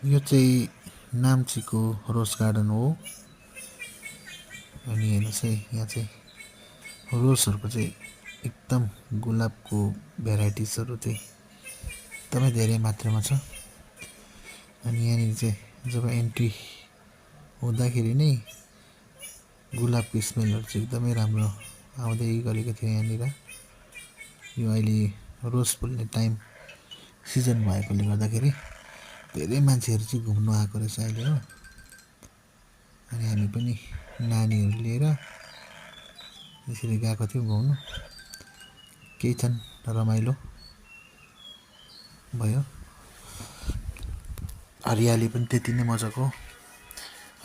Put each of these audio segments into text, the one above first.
यो चाहिँ नाम्चीको रोज गार्डन हो। अनि हेर्नुहोस् है, यहाँ चाहिँ रोजहरूको चाहिँ एकदम गुलाबको भेराइटिजहरू चाहिँ एकदमै धेरै मात्रामा छ। अनि यहाँनिर चाहिँ जब एन्ट्री हुँदाखेरि नै गुलाबको स्मेलहरू चाहिँ एकदमै राम्रो आउँदै गरेको थियो यहाँनिर। यो अहिले रोज फुल्ने टाइम सिजन भएकोले गर्दाखेरि धेरै मान्छेहरू चाहिँ घुम्नु आएको रहेछ अहिले हो। अनि हामी पनि नानीहरू लिएर यसरी गएको थियौँ घुम्नु। केही छन् रमाइलो भयो, हरियाली पनि त्यति नै मजाको।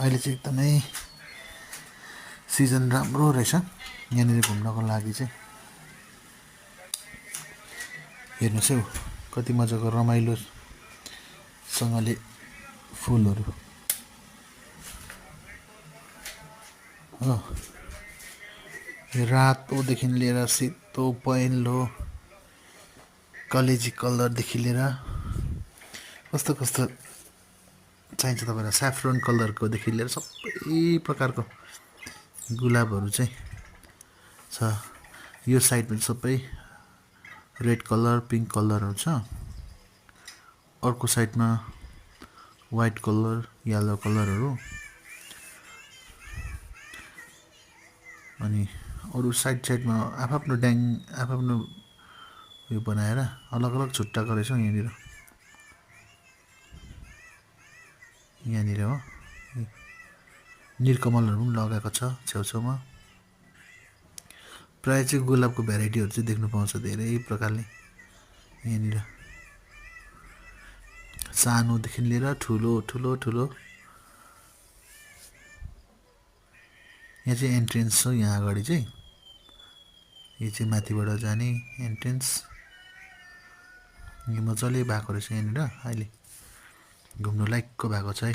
अहिले चाहिँ एकदमै सिजन राम्रो रहेछ यहाँनिर घुम्नको लागि चाहिँ। हेर्नुहोस् है कति मजाको रमाइलोसँगले फुलहरू हो। रातोदेखि लिएर सेतो, पहेँलो, कलेजी कलरदेखि लिएर कस्तो कस्तो चाहिन्छ तपाईँलाई, स्याफ्रन कलरकोदेखि लिएर सबै प्रकारको गुलाबहरू चाहिँ छ। यो साइडमा सबै रेड कलर, पिङ्क कलरहरू छ। अर्को साइडमा वाइट कलर, येलो कलरहरू। अनि अरू साइडमा आफ्नो आफ्नो यो बनाएर अलग अलग छुट्टाएको रहेछ यहाँनिर। यहाँनिर हो निरकमलहरू पनि लगाएको छ छेउछेउमा। प्रायः चाहिँ गुलाबको भेराइटीहरू चाहिँ देख्नु पाउँछ धेरै प्रकारले यहाँनिर, सानोदेखि लिएर ठुलो ठुलो ठुलो। यहाँ चाहिँ एन्ट्रेन्स हो, यहाँ अगाडि चाहिँ यो चाहिँ माथिबाट जाने एन्ट्रेन्स। यो मजाले भएको रहेछ यहाँनिर, अहिले घुम्नु लायकको भएको छ है।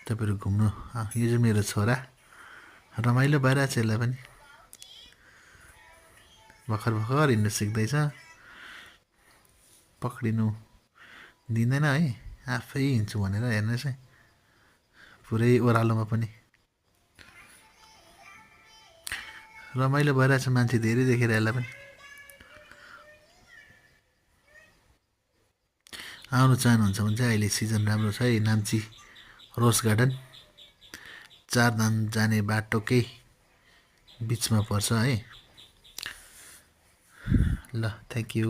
तपाईँहरू घुम्नु, यो चाहिँ मेरो छोरा, रमाइलो भइरहेछ यसलाई पनि, भर्खर भर्खर हिँड्नु सिक्दैछ। पक्रिनु दिँदैन है, आफै हिँड्छु भनेर। हेर्नुहोस् है पुरै ओह्रालोमा पनि रमाइलो भइरहेछ, मान्छे धेरै देखेर यसलाई पनि। आउनु चाहनुहुन्छ भने चाहिँ अहिले सिजन राम्रो छ है। नाम्ची रोज गार्डन चारधाम जाने बाटोकै बिचमा पर्छ है। ल, थ्याङ्क यू।